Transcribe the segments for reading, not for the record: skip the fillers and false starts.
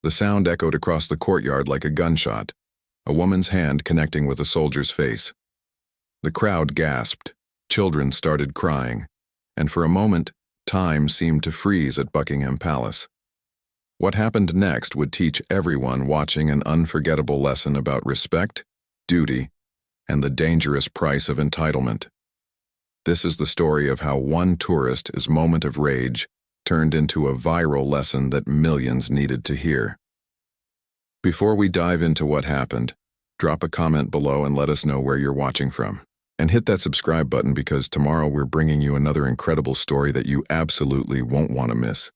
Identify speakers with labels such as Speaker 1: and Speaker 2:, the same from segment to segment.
Speaker 1: The sound echoed across the courtyard like a gunshot, a woman's hand connecting with a soldier's face. The crowd gasped, children started crying, and for a moment, time seemed to freeze at Buckingham Palace. What happened next would teach everyone watching an unforgettable lesson about respect, duty, and the dangerous price of entitlement. This is the story of how one tourist's moment of rage turned into a viral lesson that millions needed to hear. Before we dive into what happened, drop a comment below and let us know where you're watching from. And hit that subscribe button because tomorrow we're bringing you another incredible story that you absolutely won't want to miss.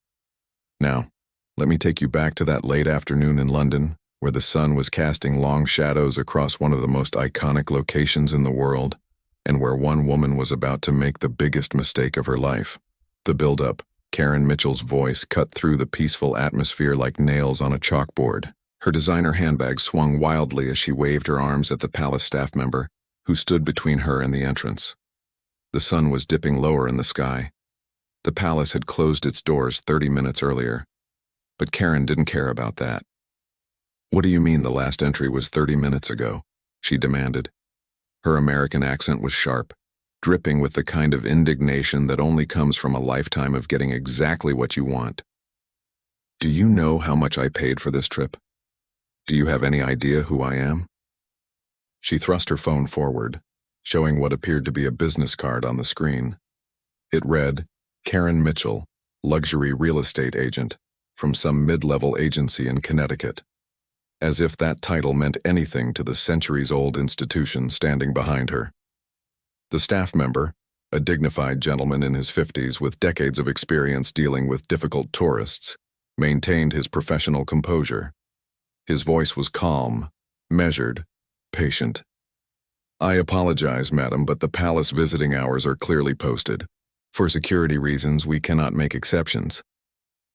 Speaker 1: Now, let me take you back to that late afternoon in London, where the sun was casting long shadows across one of the most iconic locations in the world, and where one woman was about to make the biggest mistake of her life. The build-up, Karen Mitchell's voice cut through the peaceful atmosphere like nails on a chalkboard. Her designer handbag swung wildly as she waved her arms at the palace staff member, who stood between her and the entrance. The sun was dipping lower in the sky. The palace had closed its doors 30 minutes earlier, but Karen didn't care about that. "What do you mean the last entry was 30 minutes ago?" she demanded. Her American accent was sharp, dripping with the kind of indignation that only comes from a lifetime of getting exactly what you want. "Do you know how much I paid for this trip? Do you have any idea who I am?" She thrust her phone forward, showing what appeared to be a business card on the screen. It read, "Karen Mitchell, luxury real estate agent, from some mid-level agency in Connecticut," as if that title meant anything to the centuries-old institution standing behind her. The staff member, a dignified gentleman in his 50s with decades of experience dealing with difficult tourists, maintained his professional composure. His voice was calm, measured, patient. "I apologize, madam, but the palace visiting hours are clearly posted. For security reasons, we cannot make exceptions."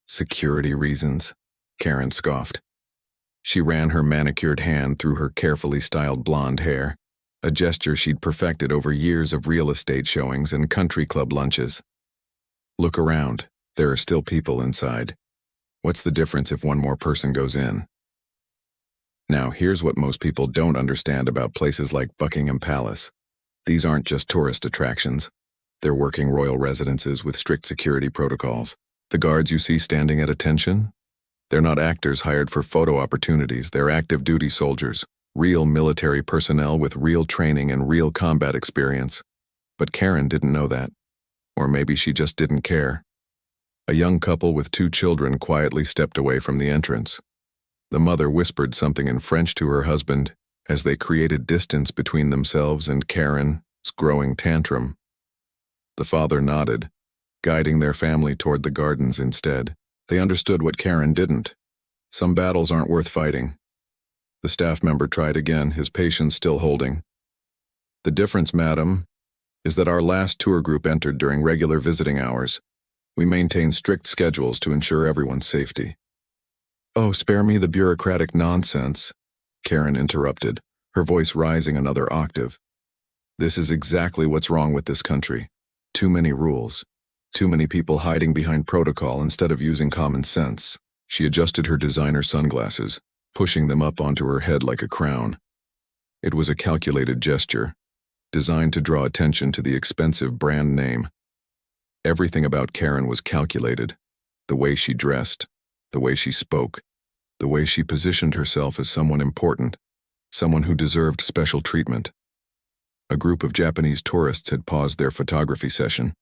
Speaker 1: "Security reasons?" Karen scoffed. She ran her manicured hand through her carefully styled blonde hair, a gesture she'd perfected over years of real estate showings and country club lunches. "Look around. There are still people inside. What's the difference if one more person goes in?" Now, here's what most people don't understand about places like Buckingham Palace. These aren't just tourist attractions. They're working royal residences with strict security protocols. The guards you see standing at attention? They're not actors hired for photo opportunities. They're active duty soldiers, real military personnel with real training and real combat experience. But Karen didn't know that. Or maybe she just didn't care. A young couple with 2 children quietly stepped away from the entrance. The mother whispered something in French to her husband as they created distance between themselves and Karen's growing tantrum. The father nodded, guiding their family toward the gardens instead. They understood what Karen didn't. Some battles aren't worth fighting. The staff member tried again, his patience still holding. "The difference, madam, is that our last tour group entered during regular visiting hours. We maintain strict schedules to ensure everyone's safety." "Oh, spare me the bureaucratic nonsense," Karen interrupted, her voice rising another octave. "This is exactly what's wrong with this country. Too many rules. Too many people hiding behind protocol instead of using common sense." She adjusted her designer sunglasses, pushing them up onto her head like a crown. It was a calculated gesture, designed to draw attention to the expensive brand name. Everything about Karen was calculated. The way she dressed, the way she spoke, the way she positioned herself as someone important, someone who deserved special treatment. A group of Japanese tourists had paused their photography session.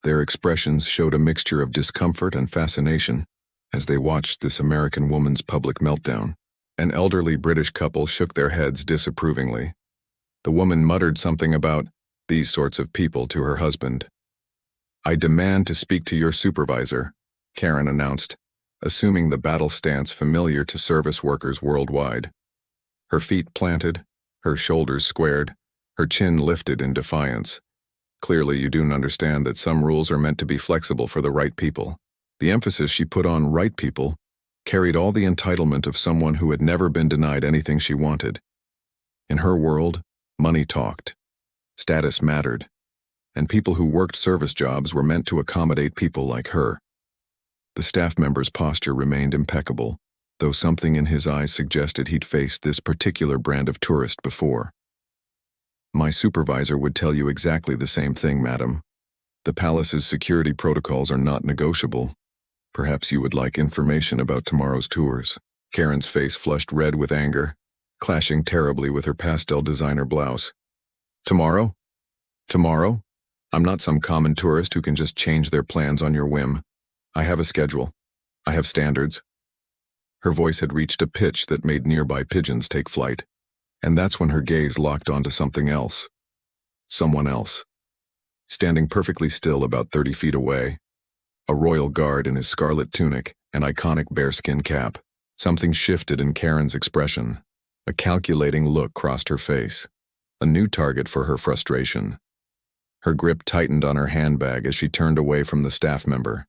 Speaker 1: Their expressions showed a mixture of discomfort and fascination as they watched this American woman's public meltdown. An elderly British couple shook their heads disapprovingly. The woman muttered something about these sorts of people to her husband. "I demand to speak to your supervisor," Karen announced, assuming the battle stance familiar to service workers worldwide. Her feet planted, her shoulders squared, her chin lifted in defiance. Clearly, you do understand that some rules are meant to be flexible for the right people. The emphasis she put on right people carried all the entitlement of someone who had never been denied anything she wanted. In her world, money talked, status mattered, and people who worked service jobs were meant to accommodate people like her. The staff member's posture remained impeccable, though something in his eyes suggested he'd faced this particular brand of tourist before. "My supervisor would tell you exactly the same thing, madam. The palace's security protocols are not negotiable. Perhaps you would like information about tomorrow's tours." Karen's face flushed red with anger, clashing terribly with her pastel designer blouse. "Tomorrow? Tomorrow? I'm not some common tourist who can just change their plans on your whim. I have a schedule. I have standards." Her voice had reached a pitch that made nearby pigeons take flight, and that's when her gaze locked onto something else. Someone else. Standing perfectly still about 30 feet away, a royal guard in his scarlet tunic and iconic bearskin cap. Something shifted in Karen's expression. A calculating look crossed her face, a new target for her frustration. Her grip tightened on her handbag as she turned away from the staff member.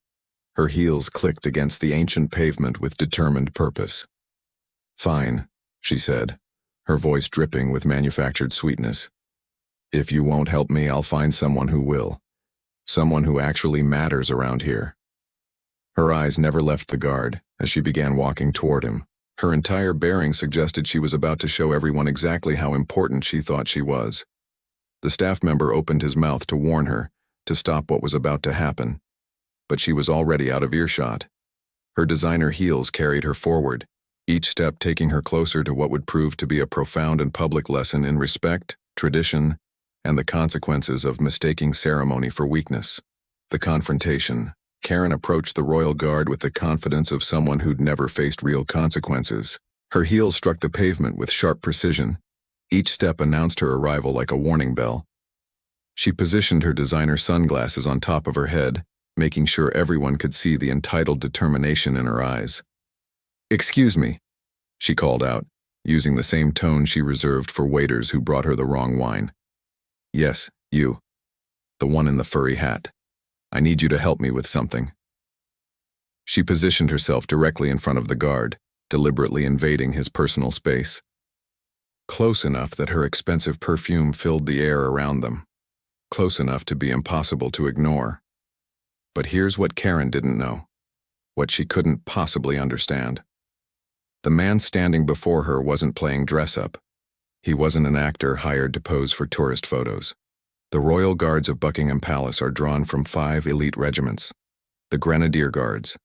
Speaker 1: Her heels clicked against the ancient pavement with determined purpose. "Fine," she said, her voice dripping with manufactured sweetness. "If you won't help me, I'll find someone who will. Someone who actually matters around here." Her eyes never left the guard as she began walking toward him. Her entire bearing suggested she was about to show everyone exactly how important she thought she was. The staff member opened his mouth to warn her, to stop what was about to happen. But she was already out of earshot. Her designer heels carried her forward, each step taking her closer to what would prove to be a profound and public lesson in respect, tradition, and the consequences of mistaking ceremony for weakness. The confrontation. Karen approached the royal guard with the confidence of someone who'd never faced real consequences. Her heels struck the pavement with sharp precision. Each step announced her arrival like a warning bell. She positioned her designer sunglasses on top of her head, making sure everyone could see the entitled determination in her eyes. "Excuse me," she called out, using the same tone she reserved for waiters who brought her the wrong wine. "Yes, you. The one in the furry hat. I need you to help me with something." She positioned herself directly in front of the guard, deliberately invading his personal space. Close enough that her expensive perfume filled the air around them. Close enough to be impossible to ignore. But here's what Karen didn't know. What she couldn't possibly understand. The man standing before her wasn't playing dress-up. He wasn't an actor hired to pose for tourist photos. The Royal Guards of Buckingham Palace are drawn from 5 elite regiments: the Grenadier Guards,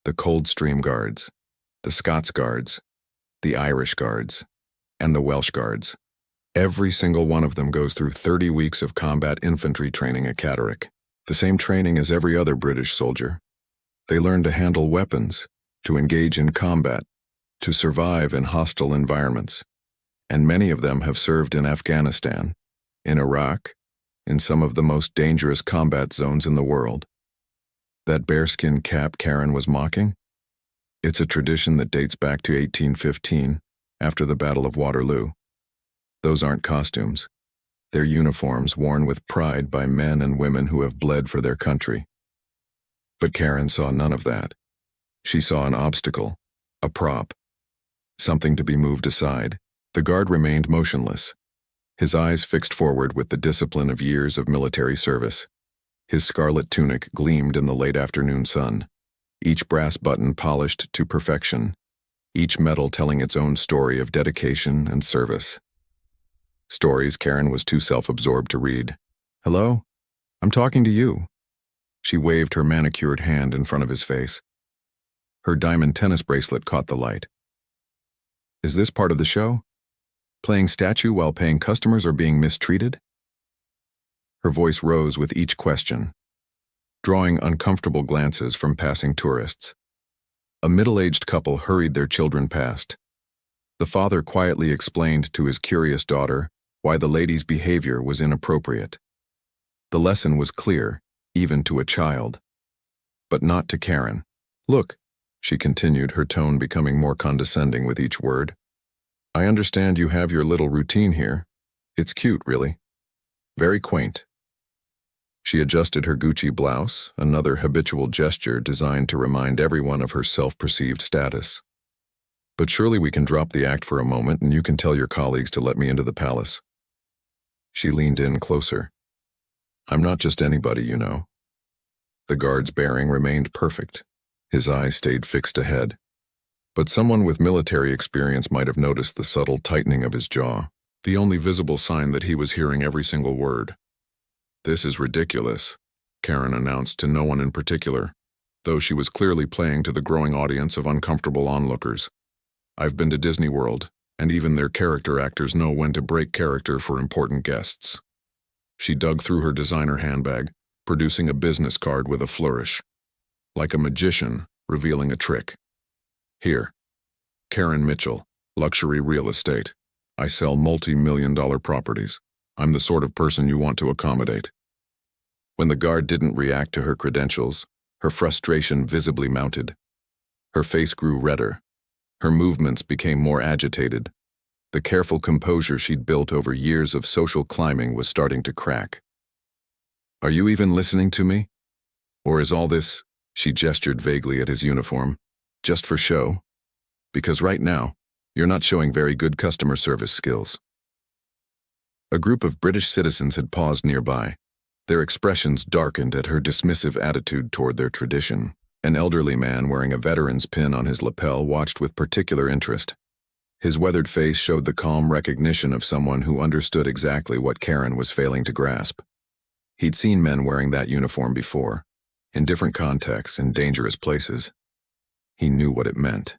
Speaker 1: the Coldstream Guards, the Scots Guards, the Irish Guards, and the Welsh Guards. Every single one of them goes through 30 weeks of combat infantry training at Catterick. The same training as every other British soldier. They learn to handle weapons, to engage in combat, to survive in hostile environments. And many of them have served in Afghanistan, in Iraq, in some of the most dangerous combat zones in the world. That bearskin cap Karen was mocking? It's a tradition that dates back to 1815, after the Battle of Waterloo. Those aren't costumes. They're uniforms worn with pride by men and women who have bled for their country. But Karen saw none of that. She saw an obstacle, a prop, something to be moved aside. The guard remained motionless, his eyes fixed forward with the discipline of years of military service. His scarlet tunic gleamed in the late afternoon sun, each brass button polished to perfection, each metal telling its own story of dedication and service. Stories Karen was too self-absorbed to read. "Hello? I'm talking to you." She waved her manicured hand in front of his face. Her diamond tennis bracelet caught the light. "Is this part of the show? Playing statue while paying customers or being mistreated?" Her voice rose with each question, drawing uncomfortable glances from passing tourists. A middle-aged couple hurried their children past. The father quietly explained to his curious daughter why the lady's behavior was inappropriate. The lesson was clear, even to a child. But not to Karen. "Look," she continued, her tone becoming more condescending with each word. "I understand you have your little routine here. It's cute, really. Very quaint." She adjusted her Gucci blouse, another habitual gesture designed to remind everyone of her self-perceived status. "But surely we can drop the act for a moment and you can tell your colleagues to let me into the palace." She leaned in closer. "I'm not just anybody, you know." The guard's bearing remained perfect. His eyes stayed fixed ahead. But someone with military experience might have noticed the subtle tightening of his jaw, the only visible sign that he was hearing every single word. "This is ridiculous," Karen announced to no one in particular, though she was clearly playing to the growing audience of uncomfortable onlookers. "I've been to Disney World, and even their character actors know when to break character for important guests." She dug through her designer handbag, producing a business card with a flourish, like a magician revealing a trick. "Here. Karen Mitchell, luxury real estate. I sell multi-million-dollar properties. I'm the sort of person you want to accommodate." When the guard didn't react to her credentials, her frustration visibly mounted. Her face grew redder. Her movements became more agitated. The careful composure she'd built over years of social climbing was starting to crack. "Are you even listening to me? Or is all this," she gestured vaguely at his uniform, "just for show? Because right now, you're not showing very good customer service skills." A group of British citizens had paused nearby. Their expressions darkened at her dismissive attitude toward their tradition. An elderly man wearing a veteran's pin on his lapel watched with particular interest. His weathered face showed the calm recognition of someone who understood exactly what Karen was failing to grasp. He'd seen men wearing that uniform before, in different contexts and dangerous places. He knew what it meant.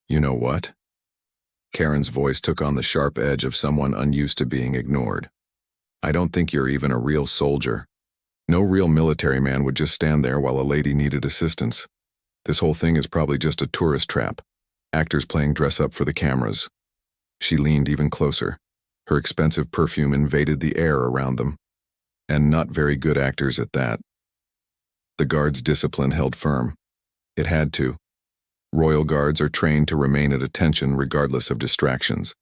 Speaker 1: "You know what?" Karen's voice took on the sharp edge of someone unused to being ignored. "I don't think you're even a real soldier. No real military man would just stand there while a lady needed assistance. This whole thing is probably just a tourist trap. Actors playing dress-up for the cameras." She leaned even closer. Her expensive perfume invaded the air around them. "And not very good actors at that." The guard's discipline held firm. It had to. Royal guards are trained to remain at attention regardless of distractions.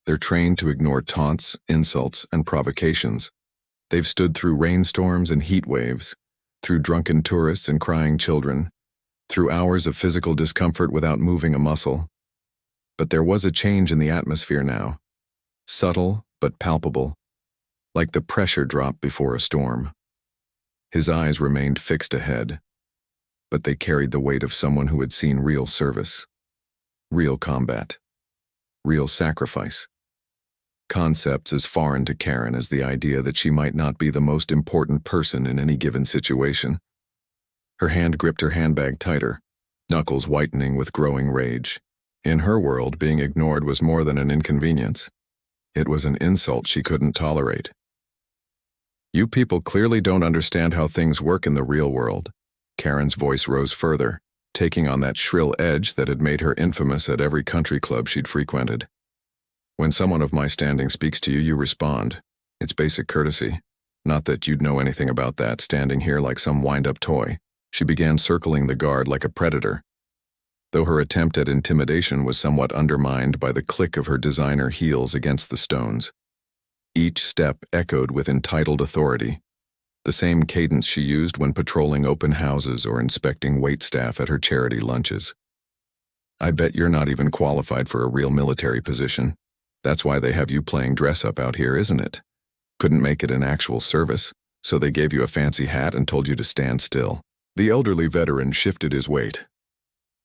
Speaker 1: They're trained to ignore taunts, insults, and provocations. They've stood through rainstorms and heat waves, through drunken tourists and crying children, through hours of physical discomfort without moving a muscle. But there was a change in the atmosphere now, subtle but palpable, like the pressure drop before a storm. His eyes remained fixed ahead, but they carried the weight of someone who had seen real service, real combat, real sacrifice. Concepts as foreign to Karen as the idea that she might not be the most important person in any given situation. Her hand gripped her handbag tighter, knuckles whitening with growing rage. In her world, being ignored was more than an inconvenience. It was an insult she couldn't tolerate. "You people clearly don't understand how things work in the real world." Karen's voice rose further, taking on that shrill edge that had made her infamous at every country club she'd frequented. "When someone of my standing speaks to you, you respond. It's basic courtesy. Not that you'd know anything about that, standing here like some wind-up toy." She began circling the guard like a predator, though her attempt at intimidation was somewhat undermined by the click of her designer heels against the stones. Each step echoed with entitled authority, the same cadence she used when patrolling open houses or inspecting waitstaff at her charity lunches. "I bet you're not even qualified for a real military position. That's why they have you playing dress-up out here, isn't it? Couldn't make it an actual service, so they gave you a fancy hat and told you to stand still." The elderly veteran shifted his weight,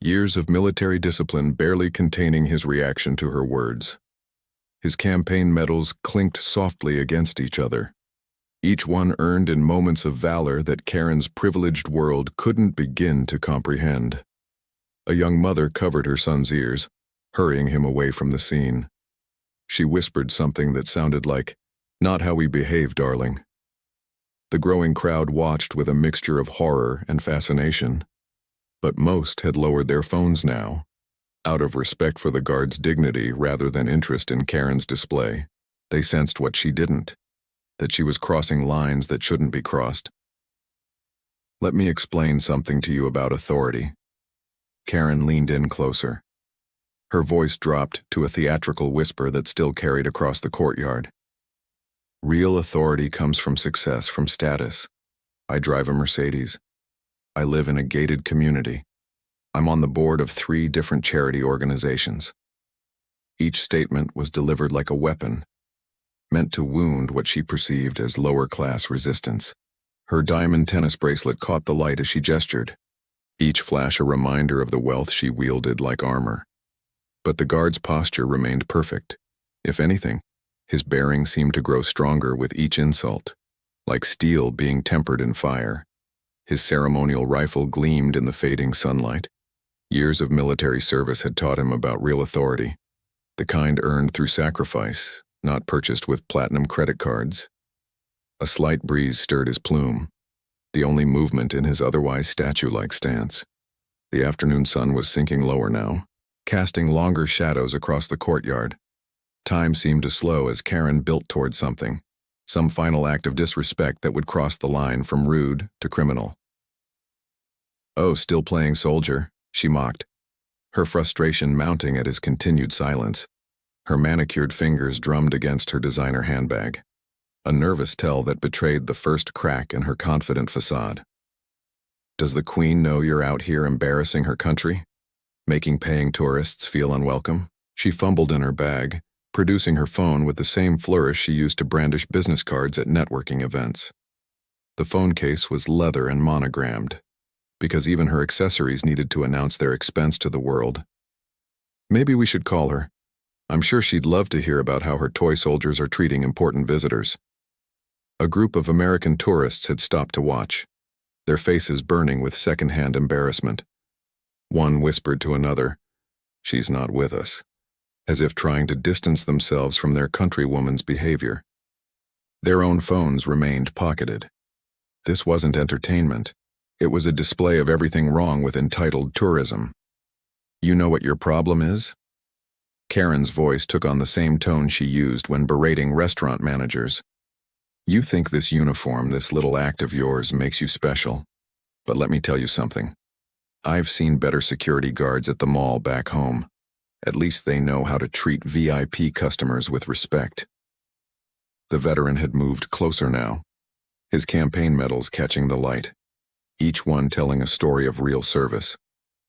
Speaker 1: years of military discipline barely containing his reaction to her words. His campaign medals clinked softly against each other, each one earned in moments of valor that Karen's privileged world couldn't begin to comprehend. A young mother covered her son's ears, hurrying him away from the scene. She whispered something that sounded like, "Not how we behave, darling." The growing crowd watched with a mixture of horror and fascination, but most had lowered their phones now, out of respect for the guard's dignity rather than interest in Karen's display. They sensed what she didn't, that she was crossing lines that shouldn't be crossed. "Let me explain something to you about authority." Karen leaned in closer. Her voice dropped to a theatrical whisper that still carried across the courtyard. "Real authority comes from success, from status. I drive a Mercedes. I live in a gated community. I'm on the board of 3 different charity organizations." Each statement was delivered like a weapon, meant to wound what she perceived as lower-class resistance. Her diamond tennis bracelet caught the light as she gestured. each flash a reminder of the wealth she wielded like armor. But the guard's posture remained perfect. If anything, his bearing seemed to grow stronger with each insult, like steel being tempered in fire. His ceremonial rifle gleamed in the fading sunlight. Years of military service had taught him about real authority, the kind earned through sacrifice, not purchased with platinum credit cards. A slight breeze stirred his plume, the only movement in his otherwise statue-like stance. The afternoon sun was sinking lower now, casting longer shadows across the courtyard. Time seemed to slow as Karen built toward something, some final act of disrespect that would cross the line from rude to criminal. "Oh, still playing soldier," she mocked, her frustration mounting at his continued silence. Her manicured fingers drummed against her designer handbag, a nervous tell that betrayed the first crack in her confident facade. "Does the Queen know you're out here embarrassing her country, making paying tourists feel unwelcome?" She fumbled in her bag, producing her phone with the same flourish she used to brandish business cards at networking events. The phone case was leather and monogrammed, because even her accessories needed to announce their expense to the world. "Maybe we should call her. I'm sure she'd love to hear about how her toy soldiers are treating important visitors." A group of American tourists had stopped to watch, their faces burning with second-hand embarrassment. One whispered to another, "She's not with us," as if trying to distance themselves from their countrywoman's behavior. Their own phones remained pocketed. This wasn't entertainment. It was a display of everything wrong with entitled tourism. "You know what your problem is?" Karen's voice took on the same tone she used when berating restaurant managers. "You think this uniform, this little act of yours, makes you special. But let me tell you something. I've seen better security guards at the mall back home. At least they know how to treat VIP customers with respect." The veteran had moved closer now, his campaign medals catching the light, each one telling a story of real service,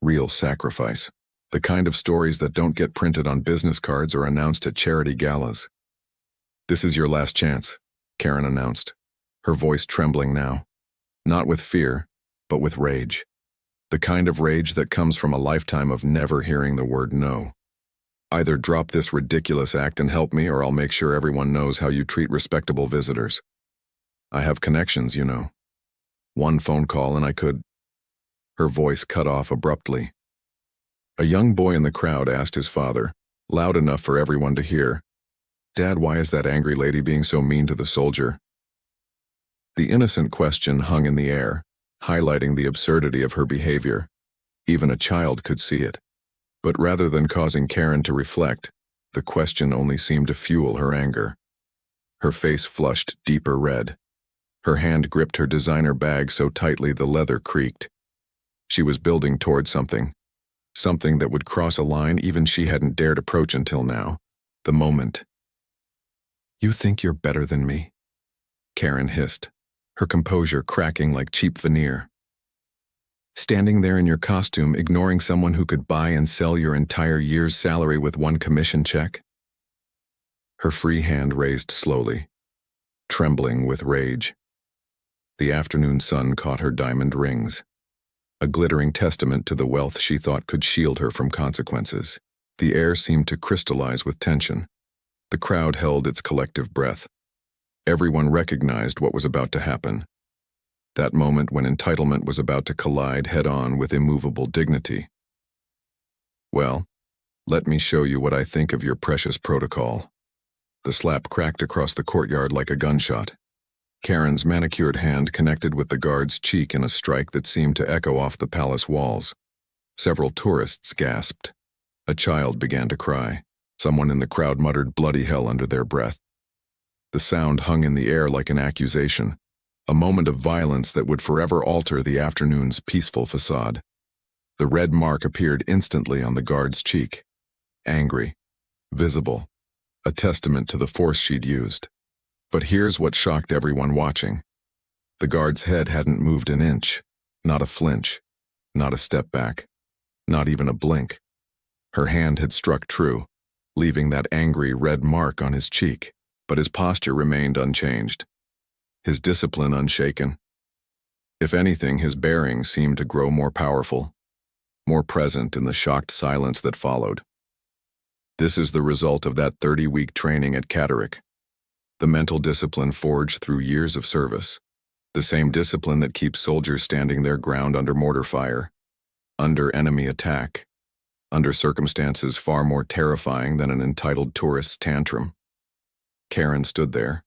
Speaker 1: real sacrifice, the kind of stories that don't get printed on business cards or announced at charity galas. "This is your last chance," Karen announced, her voice trembling now, not with fear, but with rage. The kind of rage that comes from a lifetime of never hearing the word no. "Either drop this ridiculous act and help me, or I'll make sure everyone knows how you treat respectable visitors. I have connections, you know. One phone call and I could—" Her voice cut off abruptly. A young boy in the crowd asked his father, loud enough for everyone to hear, "Dad, why is that angry lady being so mean to the soldier?" The innocent question hung in the air, highlighting the absurdity of her behavior. Even a child could see it. But rather than causing Karen to reflect, the question only seemed to fuel her anger. Her face flushed deeper red. Her hand gripped her designer bag so tightly the leather creaked. She was building toward something that would cross a line even she hadn't dared approach until now. The moment. "You think you're better than me?" Karen hissed, her composure cracking like cheap veneer. "Standing there in your costume, ignoring someone who could buy and sell your entire year's salary with one commission check?" Her free hand raised slowly, trembling with rage. The afternoon sun caught her diamond rings, a glittering testament to the wealth she thought could shield her from consequences. The air seemed to crystallize with tension. The crowd held its collective breath. Everyone recognized what was about to happen. That moment when entitlement was about to collide head-on with immovable dignity. "Well, let me show you what I think of your precious protocol." The slap cracked across the courtyard like a gunshot. Karen's manicured hand connected with the guard's cheek in a strike that seemed to echo off the palace walls. Several tourists gasped. A child began to cry. Someone in the crowd muttered bloody hell under their breath. The sound hung in the air like an accusation, a moment of violence that would forever alter the afternoon's peaceful facade. The red mark appeared instantly on the guard's cheek. Angry, visible, a testament to the force she'd used. But here's what shocked everyone watching. The guard's head hadn't moved an inch, not a flinch, not a step back, not even a blink. Her hand had struck true, leaving that angry red mark on his cheek, but his posture remained unchanged, his discipline unshaken. If anything, his bearing seemed to grow more powerful, more present in the shocked silence that followed. This is the result of that 30-week training at Catterick. The mental discipline forged through years of service. The same discipline that keeps soldiers standing their ground under mortar fire, under enemy attack, under circumstances far more terrifying than an entitled tourist's tantrum. Karen stood there,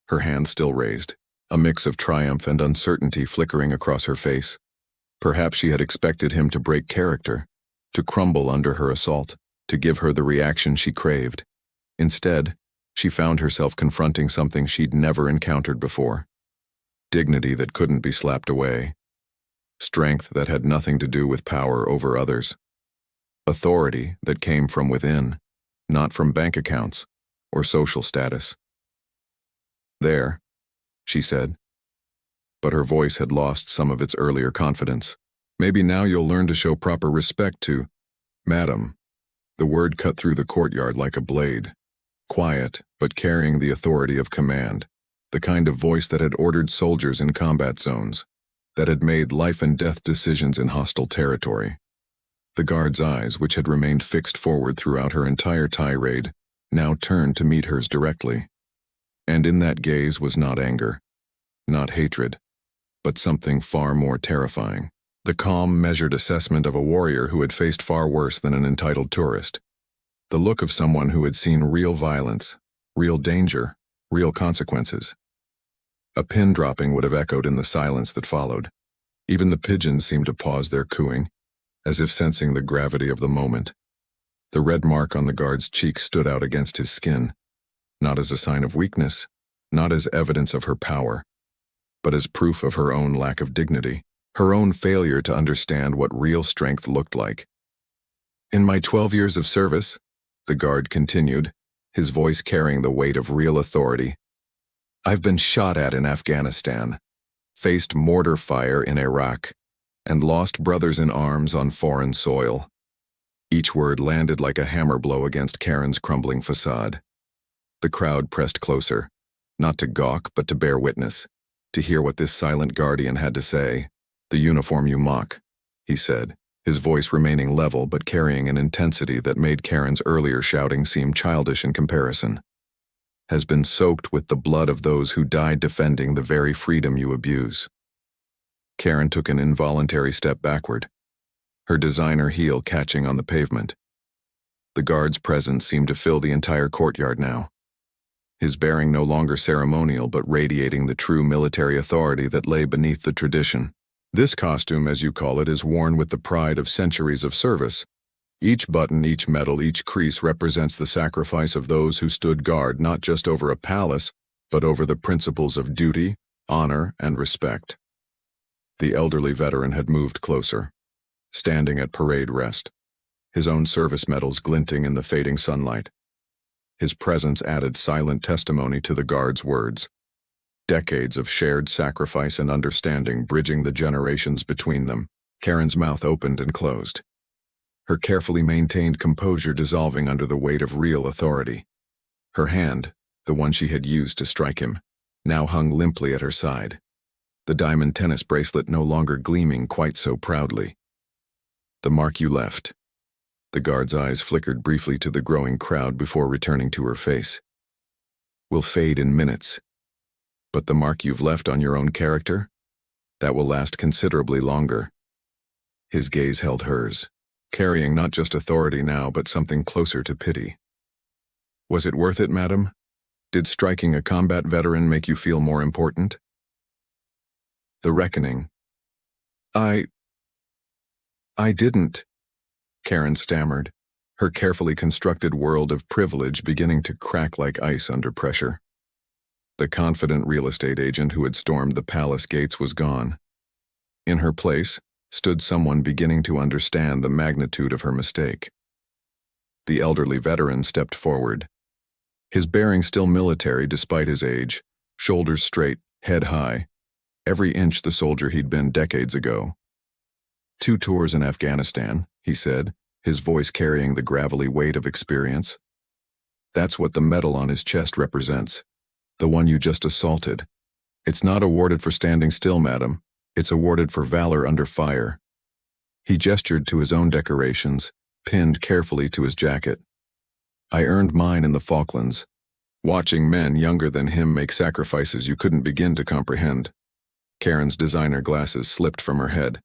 Speaker 1: her hand still raised, a mix of triumph and uncertainty flickering across her face. Perhaps she had expected him to break character, to crumble under her assault, to give her the reaction she craved. Instead, she found herself confronting something she'd never encountered before. Dignity that couldn't be slapped away. Strength that had nothing to do with power over others. Authority that came from within, not from bank accounts or social status. "There," she said. But her voice had lost some of its earlier confidence. "Maybe now you'll learn to show proper respect to, Madam." The word cut through the courtyard like a blade. Quiet, but carrying the authority of command. The kind of voice that had ordered soldiers in combat zones, that had made life-and-death decisions in hostile territory. The guard's eyes, which had remained fixed forward throughout her entire tirade, now turned to meet hers directly. And in that gaze was not anger, not hatred, but something far more terrifying. The calm, measured assessment of a warrior who had faced far worse than an entitled tourist. The look of someone who had seen real violence, real danger, real consequences. A pin dropping would have echoed in the silence that followed. Even the pigeons seemed to pause their cooing, as if sensing the gravity of the moment. The red mark on the guard's cheek stood out against his skin, not as a sign of weakness, not as evidence of her power, but as proof of her own lack of dignity, her own failure to understand what real strength looked like. "In my 12 years of service," the guard continued, his voice carrying the weight of real authority, "I've been shot at in Afghanistan, faced mortar fire in Iraq, and lost brothers in arms on foreign soil." Each word landed like a hammer blow against Karen's crumbling facade. The crowd pressed closer, not to gawk but to bear witness, to hear what this silent guardian had to say. "The uniform you mock," he said, his voice remaining level but carrying an intensity that made Karen's earlier shouting seem childish in comparison, "has been soaked with the blood of those who died defending the very freedom you abuse." Karen took an involuntary step backward, her designer heel catching on the pavement. The guard's presence seemed to fill the entire courtyard now, his bearing no longer ceremonial but radiating the true military authority that lay beneath the tradition. "This costume, as you call it, is worn with the pride of centuries of service. Each button, each medal, each crease represents the sacrifice of those who stood guard not just over a palace, but over the principles of duty, honor, and respect." The elderly veteran had moved closer, standing at parade rest, his own service medals glinting in the fading sunlight. His presence added silent testimony to the guard's words. Decades of shared sacrifice and understanding bridging the generations between them. Karen's mouth opened and closed, her carefully maintained composure dissolving under the weight of real authority. Her hand, the one she had used to strike him, now hung limply at her side, the diamond tennis bracelet no longer gleaming quite so proudly. "The mark you left." The guard's eyes flickered briefly to the growing crowd before returning to her face. "Will fade in minutes. But the mark you've left on your own character? That will last considerably longer." His gaze held hers, carrying not just authority now but something closer to pity. "Was it worth it, madam? Did striking a combat veteran make you feel more important?" "The reckoning. I didn't," Karen stammered, her carefully constructed world of privilege beginning to crack like ice under pressure. The confident real estate agent who had stormed the palace gates was gone. In her place stood someone beginning to understand the magnitude of her mistake. The elderly veteran stepped forward, his bearing still military despite his age, shoulders straight, head high, every inch the soldier he'd been decades ago. "2 tours in Afghanistan," he said, his voice carrying the gravelly weight of experience. "That's what the medal on his chest represents, the one you just assaulted. It's not awarded for standing still, madam. It's awarded for valor under fire. He gestured to his own decorations, pinned carefully to his jacket. I earned mine in the Falklands, watching men younger than him make sacrifices you couldn't begin to comprehend. Karen's designer glasses slipped from her head.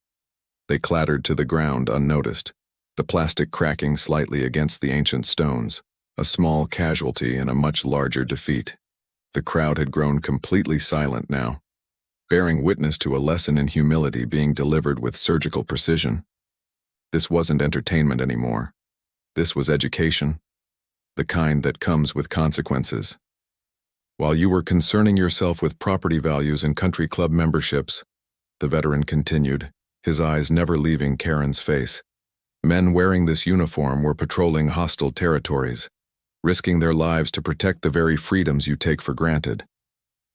Speaker 1: They clattered to the ground unnoticed, the plastic cracking slightly against the ancient stones, a small casualty in a much larger defeat. The crowd had grown completely silent now, bearing witness to a lesson in humility being delivered with surgical precision. This wasn't entertainment anymore. This was education, the kind that comes with consequences. While you were concerning yourself with property values and country club memberships, the veteran continued, his eyes never leaving Karen's face, men wearing this uniform were patrolling hostile territories, risking their lives to protect the very freedoms you take for granted.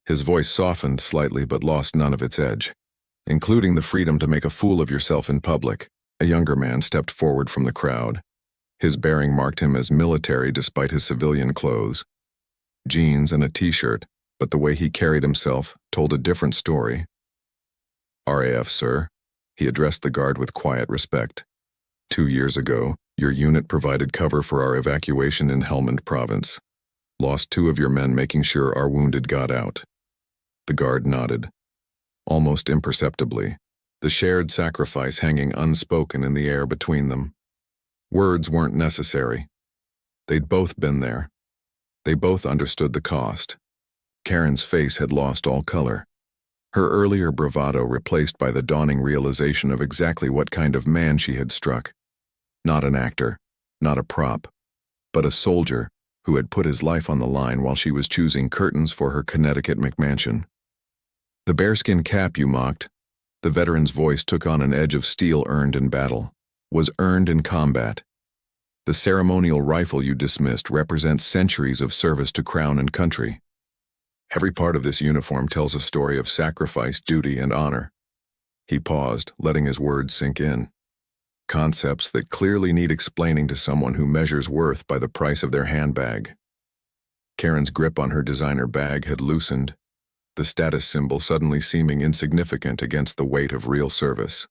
Speaker 1: His voice softened slightly but lost none of its edge, including the freedom to make a fool of yourself in public. A younger man stepped forward from the crowd. His bearing marked him as military despite his civilian clothes. Jeans and a t-shirt, but the way he carried himself told a different story. RAF, sir. He addressed the guard with quiet respect. 2 years ago, your unit provided cover for our evacuation in Helmand Province. Lost 2 of your men making sure our wounded got out. The guard nodded. Almost imperceptibly, the shared sacrifice hanging unspoken in the air between them. Words weren't necessary. They'd both been there. They both understood the cost. Karen's face had lost all color, her earlier bravado replaced by the dawning realization of exactly what kind of man she had struck. Not an actor, not a prop, but a soldier who had put his life on the line while she was choosing curtains for her Connecticut McMansion. The bearskin cap you mocked, the veteran's voice took on an edge of steel earned in battle, was earned in combat. The ceremonial rifle you dismissed represents centuries of service to crown and country. Every part of this uniform tells a story of sacrifice, duty, and honor. He paused, letting his words sink in. Concepts that clearly need explaining to someone who measures worth by the price of their handbag. Karen's grip on her designer bag had loosened, the status symbol suddenly seeming insignificant against the weight of real service.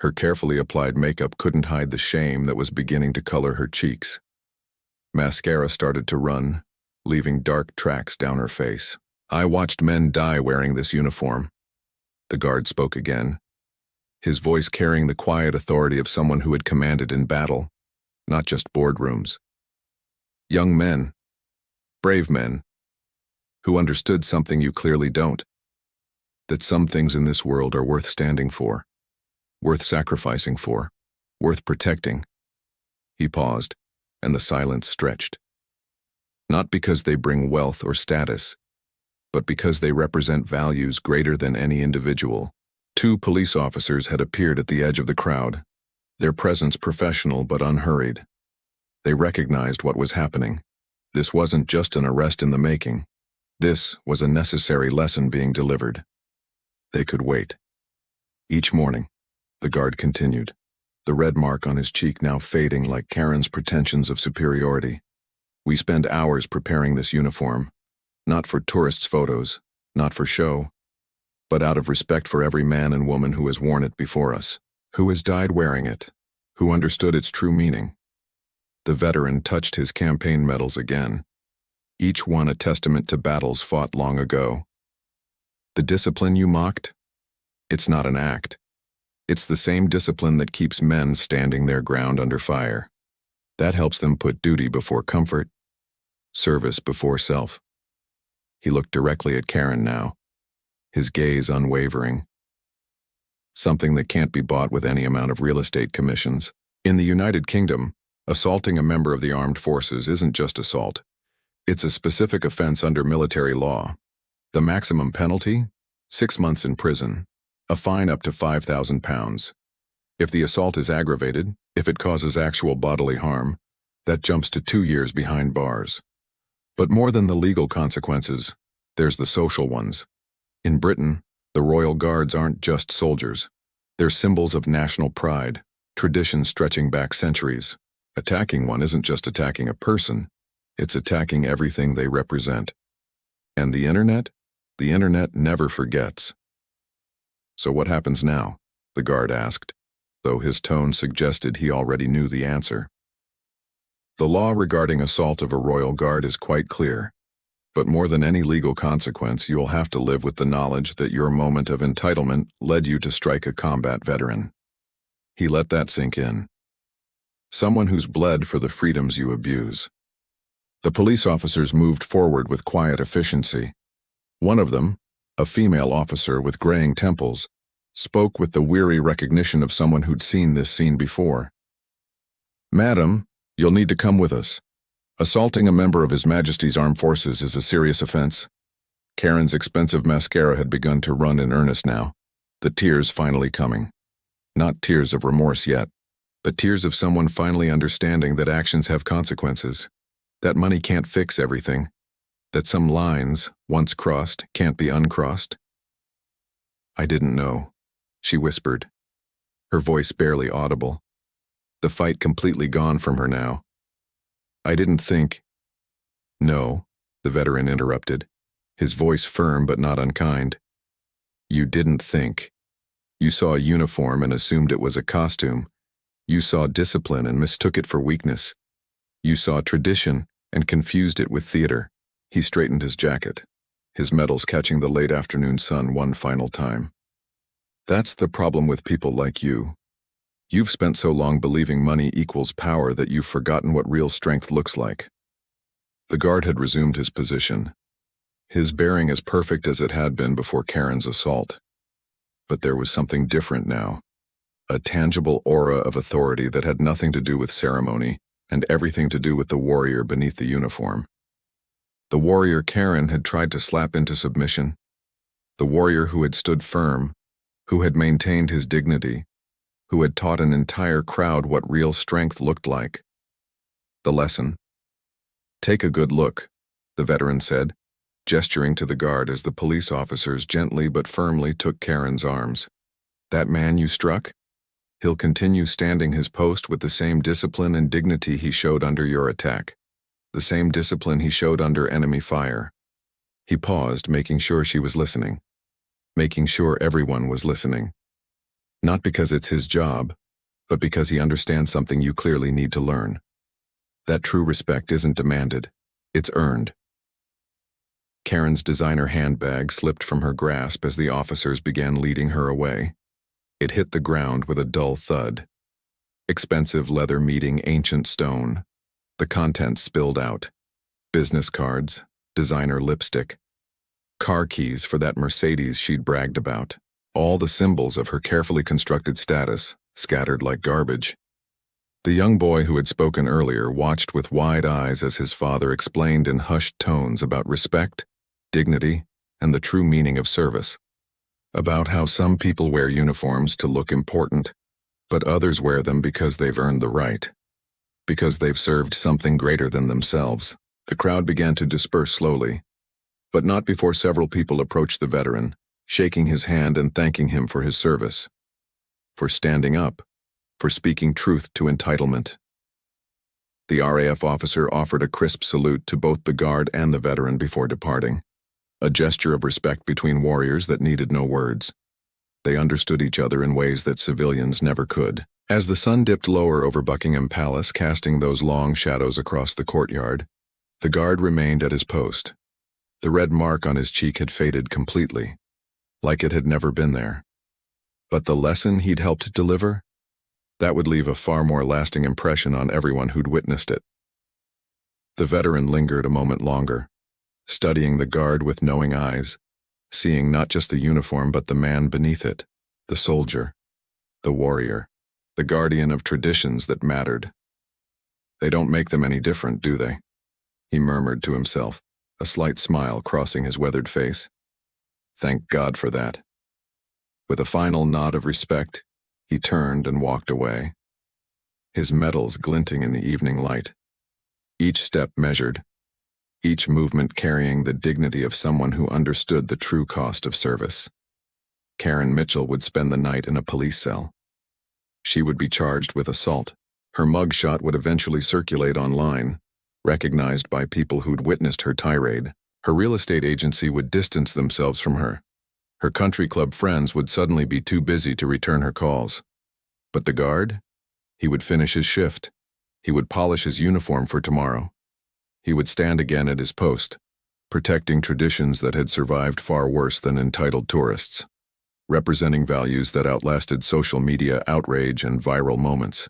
Speaker 1: Her carefully applied makeup couldn't hide the shame that was beginning to color her cheeks. Mascara started to run, leaving dark tracks down her face. I watched men die wearing this uniform. The guard spoke again, his voice carrying the quiet authority of someone who had commanded in battle, not just boardrooms. Young men, brave men, who understood something you clearly don't, that some things in this world are worth standing for, worth sacrificing for, worth protecting. He paused, and the silence stretched. Not because they bring wealth or status, but because they represent values greater than any individual. 2 police officers had appeared at the edge of the crowd, their presence professional but unhurried. They recognized what was happening. This wasn't just an arrest in the making. This was a necessary lesson being delivered. They could wait. Each morning, the guard continued, the red mark on his cheek now fading like Karen's pretensions of superiority. We spend hours preparing this uniform, not for tourists' photos, not for show, but out of respect for every man and woman who has worn it before us, who has died wearing it, who understood its true meaning. The veteran touched his campaign medals again, each one a testament to battles fought long ago. The discipline you mocked? It's not an act. It's the same discipline that keeps men standing their ground under fire. That helps them put duty before comfort, service before self. He looked directly at Karen now, his gaze unwavering. Something that can't be bought with any amount of real estate commissions. In the United Kingdom, assaulting a member of the armed forces isn't just assault. It's a specific offense under military law. The maximum penalty? 6 months in prison, a fine up to £5,000. If the assault is aggravated, if it causes actual bodily harm, that jumps to 2 years behind bars. But more than the legal consequences, there's the social ones. In Britain, the Royal Guards aren't just soldiers. They're symbols of national pride, traditions stretching back centuries. Attacking one isn't just attacking a person, it's attacking everything they represent. And the internet? The internet never forgets. "So what happens now?" the guard asked, though his tone suggested he already knew the answer. The law regarding assault of a royal guard is quite clear, but more than any legal consequence, you'll have to live with the knowledge that your moment of entitlement led you to strike a combat veteran. He let that sink in. Someone who's bled for the freedoms you abuse. The police officers moved forward with quiet efficiency. One of them, a female officer with graying temples, spoke with the weary recognition of someone who'd seen this scene before. "Madam, you'll need to come with us. Assaulting a member of His Majesty's Armed Forces is a serious offense." Karen's expensive mascara had begun to run in earnest now, the tears finally coming. Not tears of remorse yet, but tears of someone finally understanding that actions have consequences, that money can't fix everything, that some lines, once crossed, can't be uncrossed. "I didn't know," she whispered, her voice barely audible, the fight completely gone from her now. "I didn't think—" "No," the veteran interrupted, his voice firm but not unkind. "You didn't think. You saw a uniform and assumed it was a costume. You saw discipline and mistook it for weakness. You saw tradition and confused it with theater." He straightened his jacket, his medals catching the late afternoon sun one final time. "That's the problem with people like you. You've spent so long believing money equals power that you've forgotten what real strength looks like." The guard had resumed his position, his bearing as perfect as it had been before Karen's assault. But there was something different now, a tangible aura of authority that had nothing to do with ceremony and everything to do with the warrior beneath the uniform. The warrior Karen had tried to slap into submission, the warrior who had stood firm, who had maintained his dignity, who had taught an entire crowd what real strength looked like. The lesson. "Take a good look," the veteran said, gesturing to the guard as the police officers gently but firmly took Karen's arms. "That man you struck? He'll continue standing his post with the same discipline and dignity he showed under your attack, the same discipline he showed under enemy fire." He paused, making sure she was listening, making sure everyone was listening. Not because it's his job, but because he understands something you clearly need to learn. That true respect isn't demanded, it's earned. Karen's designer handbag slipped from her grasp as the officers began leading her away. It hit the ground with a dull thud. Expensive leather meeting ancient stone. The contents spilled out. Business cards, designer lipstick, car keys for that Mercedes she'd bragged about. All the symbols of her carefully constructed status, scattered like garbage. The young boy who had spoken earlier watched with wide eyes as his father explained in hushed tones about respect, dignity, and the true meaning of service. About how some people wear uniforms to look important, but others wear them because they've earned the right, because they've served something greater than themselves. The crowd began to disperse slowly, but not before several people approached the veteran, shaking his hand and thanking him for his service, for standing up, for speaking truth to entitlement. The RAF officer offered a crisp salute to both the guard and the veteran before departing, a gesture of respect between warriors that needed no words. They understood each other in ways that civilians never could. As the sun dipped lower over Buckingham Palace, casting those long shadows across the courtyard, the guard remained at his post. The red mark on his cheek had faded completely, like it had never been there. But the lesson he'd helped deliver? That would leave a far more lasting impression on everyone who'd witnessed it. The veteran lingered a moment longer, studying the guard with knowing eyes, seeing not just the uniform but the man beneath it, the soldier, the warrior, the guardian of traditions that mattered. "They don't make them any different, do they?" he murmured to himself, a slight smile crossing his weathered face. Thank God for that. With a final nod of respect, he turned and walked away, his medals glinting in the evening light. Each step measured, each movement carrying the dignity of someone who understood the true cost of service. Karen Mitchell would spend the night in a police cell. She would be charged with assault. Her mugshot would eventually circulate online, recognized by people who'd witnessed her tirade. Her real estate agency would distance themselves from her. Her country club friends would suddenly be too busy to return her calls. But the guard? He would finish his shift. He would polish his uniform for tomorrow. He would stand again at his post, protecting traditions that had survived far worse than entitled tourists, representing values that outlasted social media outrage and viral moments.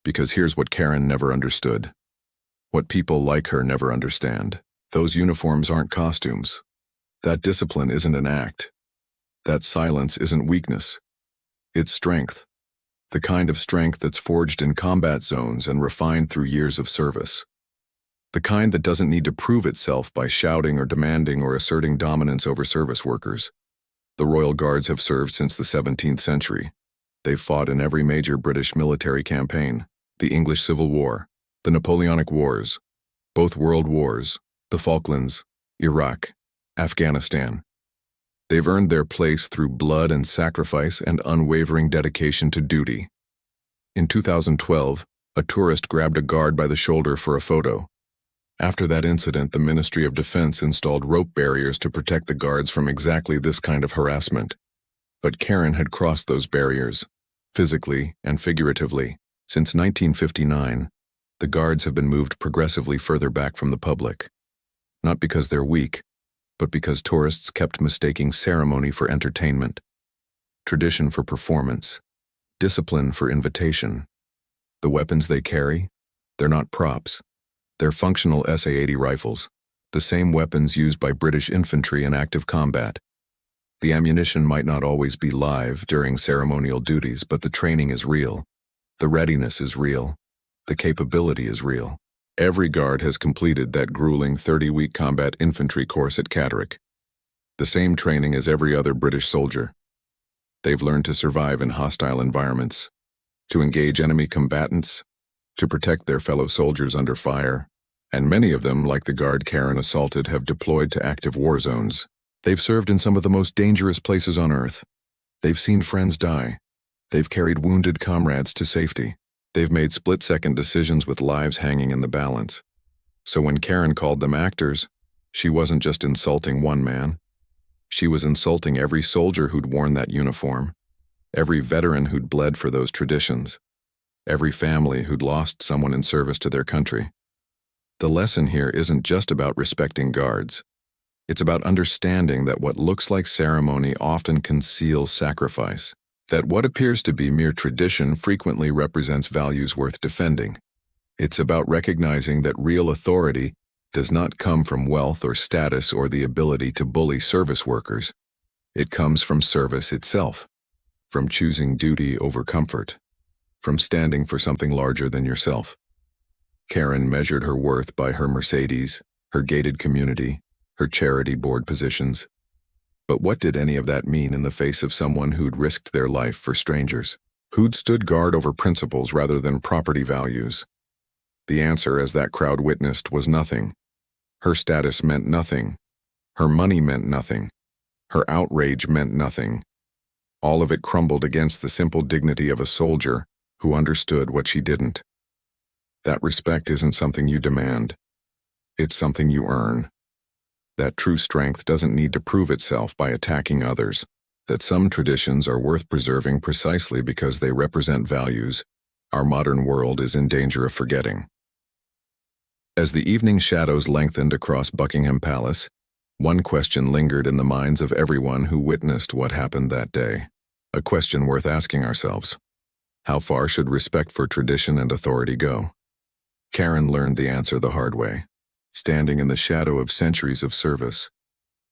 Speaker 1: Because here's what Karen never understood. What people like her never understand. Those uniforms aren't costumes. That discipline isn't an act. That silence isn't weakness. It's strength. The kind of strength that's forged in combat zones and refined through years of service. The kind that doesn't need to prove itself by shouting or demanding or asserting dominance over service workers. The Royal Guards have served since the 17th century. They've fought in every major British military campaign, the English Civil War, the Napoleonic Wars, both World Wars, the Falklands, Iraq, Afghanistan. They've earned their place through blood and sacrifice and unwavering dedication to duty. In 2012, a tourist grabbed a guard by the shoulder for a photo. After that incident, the Ministry of Defense installed rope barriers to protect the guards from exactly this kind of harassment. But Karen had crossed those barriers, physically and figuratively. Since 1959, the guards have been moved progressively further back from the public. Not because they're weak, but because tourists kept mistaking ceremony for entertainment, tradition for performance, discipline for invitation. The weapons they carry, they're not props. They're functional SA-80 rifles, the same weapons used by British infantry in active combat. The ammunition might not always be live during ceremonial duties, but the training is real. The readiness is real. The capability is real. Every guard has completed that grueling 30-week combat infantry course at Catterick. The same training as every other British soldier. They've learned to survive in hostile environments, to engage enemy combatants, to protect their fellow soldiers under fire, and many of them, like the guard Karen assaulted, have deployed to active war zones. They've served in some of the most dangerous places on earth. They've seen friends die. They've carried wounded comrades to safety. They've made split-second decisions with lives hanging in the balance. So when Karen called them actors, she wasn't just insulting one man. She was insulting every soldier who'd worn that uniform, every veteran who'd bled for those traditions, every family who'd lost someone in service to their country. The lesson here isn't just about respecting guards. It's about understanding that what looks like ceremony often conceals sacrifice, that what appears to be mere tradition frequently represents values worth defending. It's about recognizing that real authority does not come from wealth or status or the ability to bully service workers. It comes from service itself, from choosing duty over comfort, from standing for something larger than yourself. Karen measured her worth by her Mercedes, her gated community, her charity board positions. But what did any of that mean in the face of someone who'd risked their life for strangers, who'd stood guard over principles rather than property values? The answer, as that crowd witnessed, was nothing. Her status meant nothing. Her money meant nothing. Her outrage meant nothing. All of it crumbled against the simple dignity of a soldier who understood what she didn't. That respect isn't something you demand. It's something you earn. That true strength doesn't need to prove itself by attacking others. That some traditions are worth preserving precisely because they represent values our modern world is in danger of forgetting. As the evening shadows lengthened across Buckingham Palace, one question lingered in the minds of everyone who witnessed what happened that day. A question worth asking ourselves. How far should respect for tradition and authority go? Karen learned the answer the hard way, standing in the shadow of centuries of service,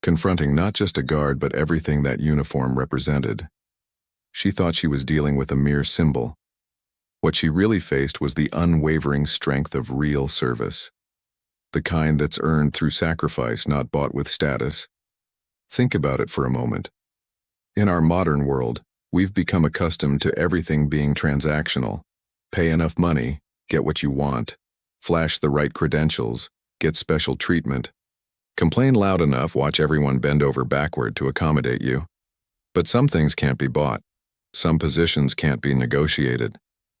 Speaker 1: confronting not just a guard but everything that uniform represented. She thought she was dealing with a mere symbol. What she really faced was the unwavering strength of real service, the kind that's earned through sacrifice, not bought with status. Think about it for a moment. In our modern world, we've become accustomed to everything being transactional. Pay enough money, get what you want. Flash the right credentials, get special treatment. Complain loud enough, watch everyone bend over backward to accommodate you. But some things can't be bought. Some positions can't be negotiated.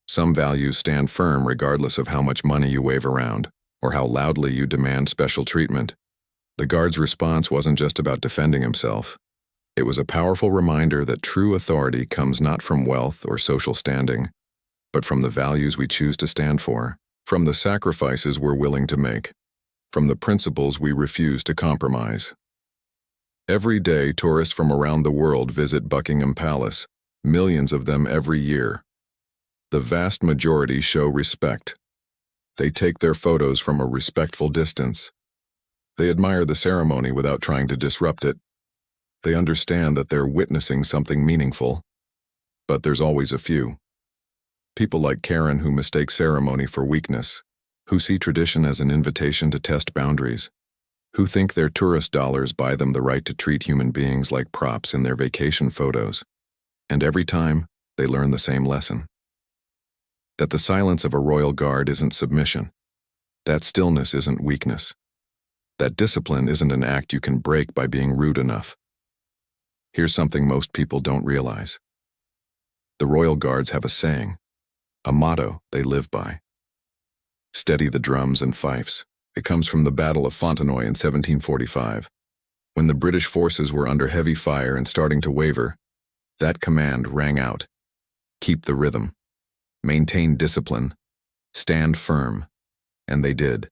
Speaker 1: Some values stand firm regardless of how much money you wave around, or how loudly you demand special treatment. The guard's response wasn't just about defending himself. It was a powerful reminder that true authority comes not from wealth or social standing, but from the values we choose to stand for, from the sacrifices we're willing to make, from the principles we refuse to compromise. Every day, tourists from around the world visit Buckingham Palace, millions of them every year. The vast majority show respect. They take their photos from a respectful distance. They admire the ceremony without trying to disrupt it. They understand that they're witnessing something meaningful. But there's always a few. People like Karen who mistake ceremony for weakness, who see tradition as an invitation to test boundaries, who think their tourist dollars buy them the right to treat human beings like props in their vacation photos. And every time, they learn the same lesson. That the silence of a royal guard isn't submission. That stillness isn't weakness. That discipline isn't an act you can break by being rude enough. Here's something most people don't realize. The royal guards have a saying, a motto they live by. Steady the drums and fifes. It comes from the Battle of Fontenoy in 1745. When the British forces were under heavy fire and starting to waver, that command rang out. Keep the rhythm. Maintain discipline. Stand firm. And they did.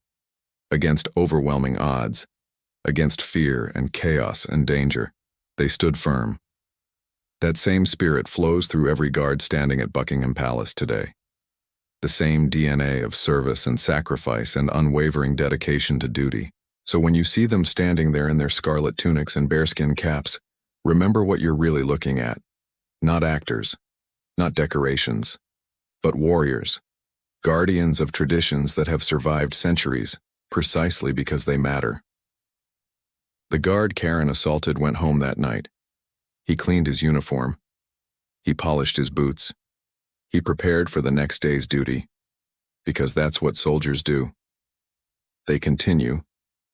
Speaker 1: Against overwhelming odds, against fear and chaos and danger, they stood firm. That same spirit flows through every guard standing at Buckingham Palace today. The same DNA of service and sacrifice and unwavering dedication to duty. So when you see them standing there in their scarlet tunics and bearskin caps, remember what you're really looking at. Not actors, not decorations, but warriors, guardians of traditions that have survived centuries, precisely because they matter. The guard Karen assaulted went home that night. He cleaned his uniform. He polished his boots. He prepared for the next day's duty, because that's what soldiers do. They continue,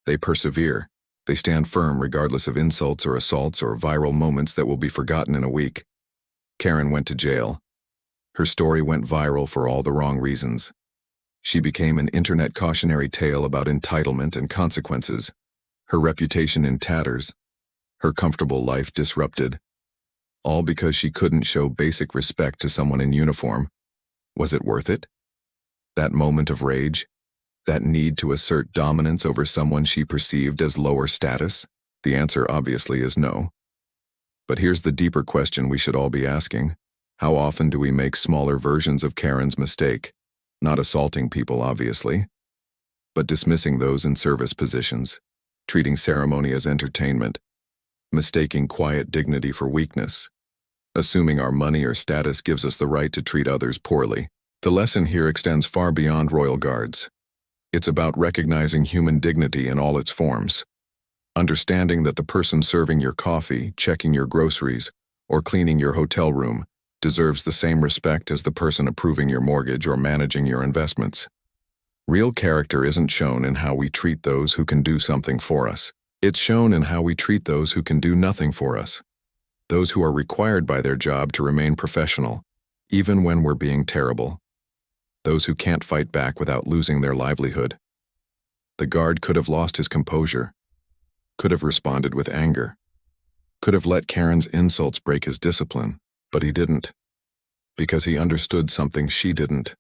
Speaker 1: they persevere, they stand firm regardless of insults or assaults or viral moments that will be forgotten in a week. Karen went to jail. Her story went viral for all the wrong reasons. She became an internet cautionary tale about entitlement and consequences, her reputation in tatters, her comfortable life disrupted. All because she couldn't show basic respect to someone in uniform. Was it worth it? That moment of rage? That need to assert dominance over someone she perceived as lower status? The answer obviously is no. But here's the deeper question we should all be asking. How often do we make smaller versions of Karen's mistake? Not assaulting people, obviously, but dismissing those in service positions, treating ceremony as entertainment, mistaking quiet dignity for weakness, assuming our money or status gives us the right to treat others poorly. The lesson here extends far beyond royal guards. It's about recognizing human dignity in all its forms. Understanding that the person serving your coffee, checking your groceries, or cleaning your hotel room deserves the same respect as the person approving your mortgage or managing your investments. Real character isn't shown in how we treat those who can do something for us. It's shown in how we treat those who can do nothing for us. Those who are required by their job to remain professional, even when we're being terrible. Those who can't fight back without losing their livelihood. The guard could have lost his composure, could have responded with anger, could have let Karen's insults break his discipline, but he didn't, because he understood something she didn't,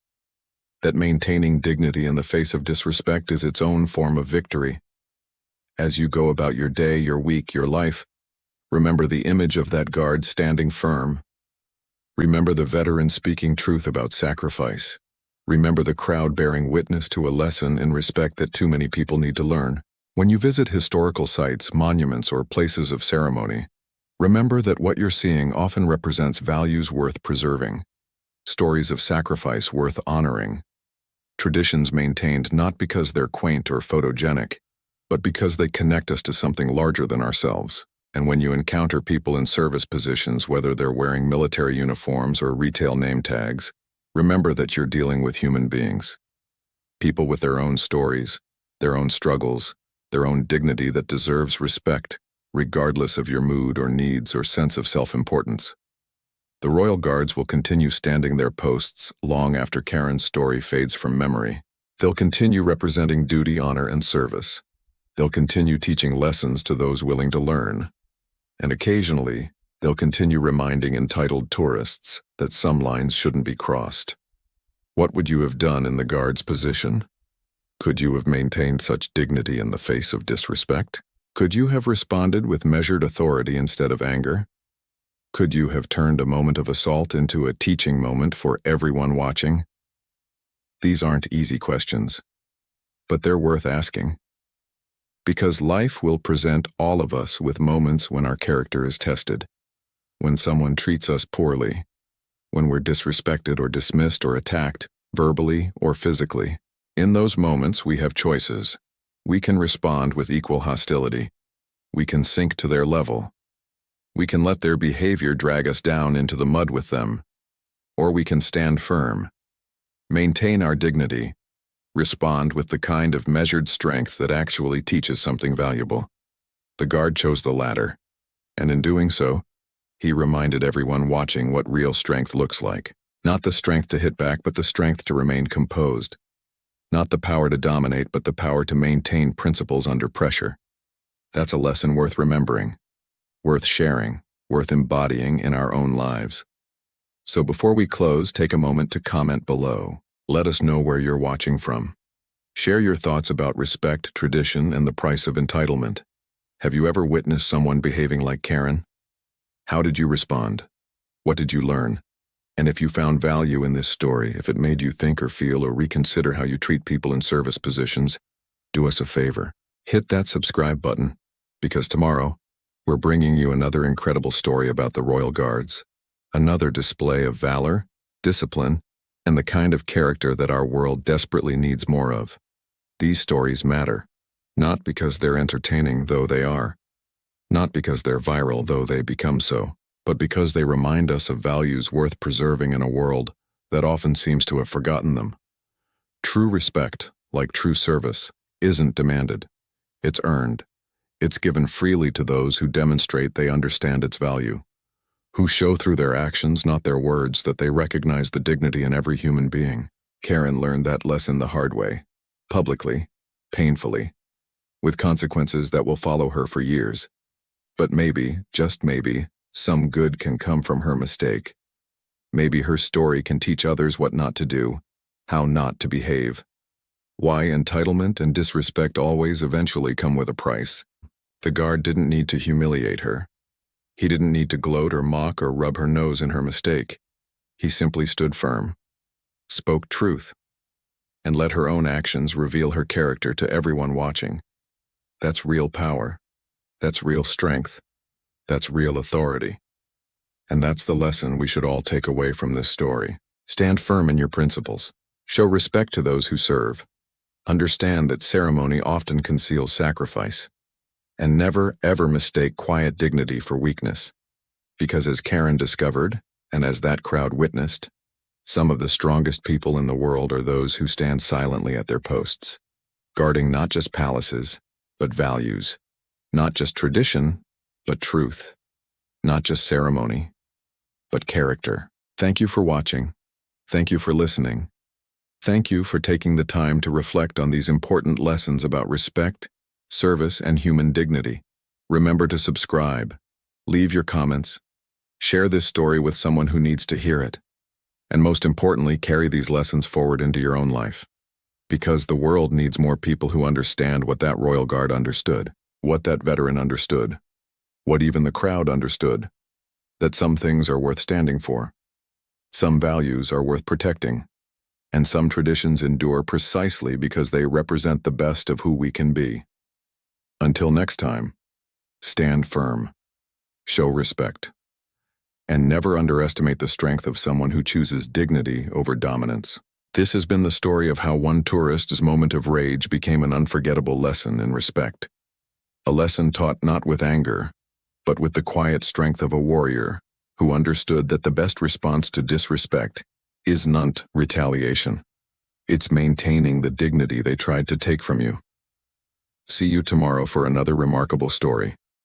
Speaker 1: that maintaining dignity in the face of disrespect is its own form of victory. As you go about your day, your week, your life, remember the image of that guard standing firm. Remember the veteran speaking truth about sacrifice. Remember the crowd bearing witness to a lesson in respect that too many people need to learn. When you visit historical sites, monuments, or places of ceremony, remember that what you're seeing often represents values worth preserving, stories of sacrifice worth honoring, traditions maintained not because they're quaint or photogenic, but because they connect us to something larger than ourselves. And when you encounter people in service positions, whether they're wearing military uniforms or retail name tags, remember that you're dealing with human beings. People with their own stories, their own struggles, their own dignity that deserves respect, regardless of your mood or needs or sense of self-importance. The Royal Guards will continue standing their posts long after Karen's story fades from memory. They'll continue representing duty, honor, and service. They'll continue teaching lessons to those willing to learn. And occasionally, they'll continue reminding entitled tourists that some lines shouldn't be crossed. What would you have done in the guard's position? Could you have maintained such dignity in the face of disrespect? Could you have responded with measured authority instead of anger? Could you have turned a moment of assault into a teaching moment for everyone watching? These aren't easy questions, but they're worth asking. Because life will present all of us with moments when our character is tested, when someone treats us poorly, when we're disrespected or dismissed or attacked, verbally or physically. In those moments, we have choices. We can respond with equal hostility. We can sink to their level. We can let their behavior drag us down into the mud with them. Or we can stand firm, maintain our dignity, respond with the kind of measured strength that actually teaches something valuable. The guard chose the latter, and in doing so, he reminded everyone watching what real strength looks like. Not the strength to hit back, but the strength to remain composed. Not the power to dominate, but the power to maintain principles under pressure. That's a lesson worth remembering, worth sharing, worth embodying in our own lives. So before we close, take a moment to comment below. Let us know where you're watching from. Share your thoughts about respect, tradition, and the price of entitlement. Have you ever witnessed someone behaving like Karen? How did you respond? What did you learn? And if you found value in this story, if it made you think or feel or reconsider how you treat people in service positions, do us a favor. Hit that subscribe button, because tomorrow, we're bringing you another incredible story about the Royal Guards. Another display of valor, discipline, and the kind of character that our world desperately needs more of. These stories matter, not because they're entertaining, though they are, not because they're viral, though they become so, but because they remind us of values worth preserving in a world that often seems to have forgotten them. True respect, like true service, isn't demanded. It's earned. It's given freely to those who demonstrate they understand its value, who show through their actions, not their words, that they recognize the dignity in every human being. Karen learned that lesson the hard way, publicly, painfully, with consequences that will follow her for years. But maybe, just maybe, some good can come from her mistake. Maybe her story can teach others what not to do, how not to behave. Why entitlement and disrespect always eventually come with a price. The guard didn't need to humiliate her. He didn't need to gloat or mock or rub her nose in her mistake. He simply stood firm, spoke truth, and let her own actions reveal her character to everyone watching. That's real power. That's real strength. That's real authority. And that's the lesson we should all take away from this story. Stand firm in your principles. Show respect to those who serve. Understand that ceremony often conceals sacrifice. And never, ever mistake quiet dignity for weakness. Because as Karen discovered, and as that crowd witnessed, some of the strongest people in the world are those who stand silently at their posts, guarding not just palaces, but values, not just tradition, but truth, not just ceremony, but character. Thank you for watching. Thank you for listening. Thank you for taking the time to reflect on these important lessons about respect, service, and human dignity. Remember to subscribe, leave your comments, share this story with someone who needs to hear it, and most importantly, carry these lessons forward into your own life. Because the world needs more people who understand what that Royal Guard understood, what that veteran understood, what even the crowd understood, that some things are worth standing for, some values are worth protecting, and some traditions endure precisely because they represent the best of who we can be. Until next time, stand firm, show respect, and never underestimate the strength of someone who chooses dignity over dominance. This has been the story of how one tourist's moment of rage became an unforgettable lesson in respect. A lesson taught not with anger, but with the quiet strength of a warrior who understood that the best response to disrespect is not retaliation. It's maintaining the dignity they tried to take from you. See you tomorrow for another remarkable story.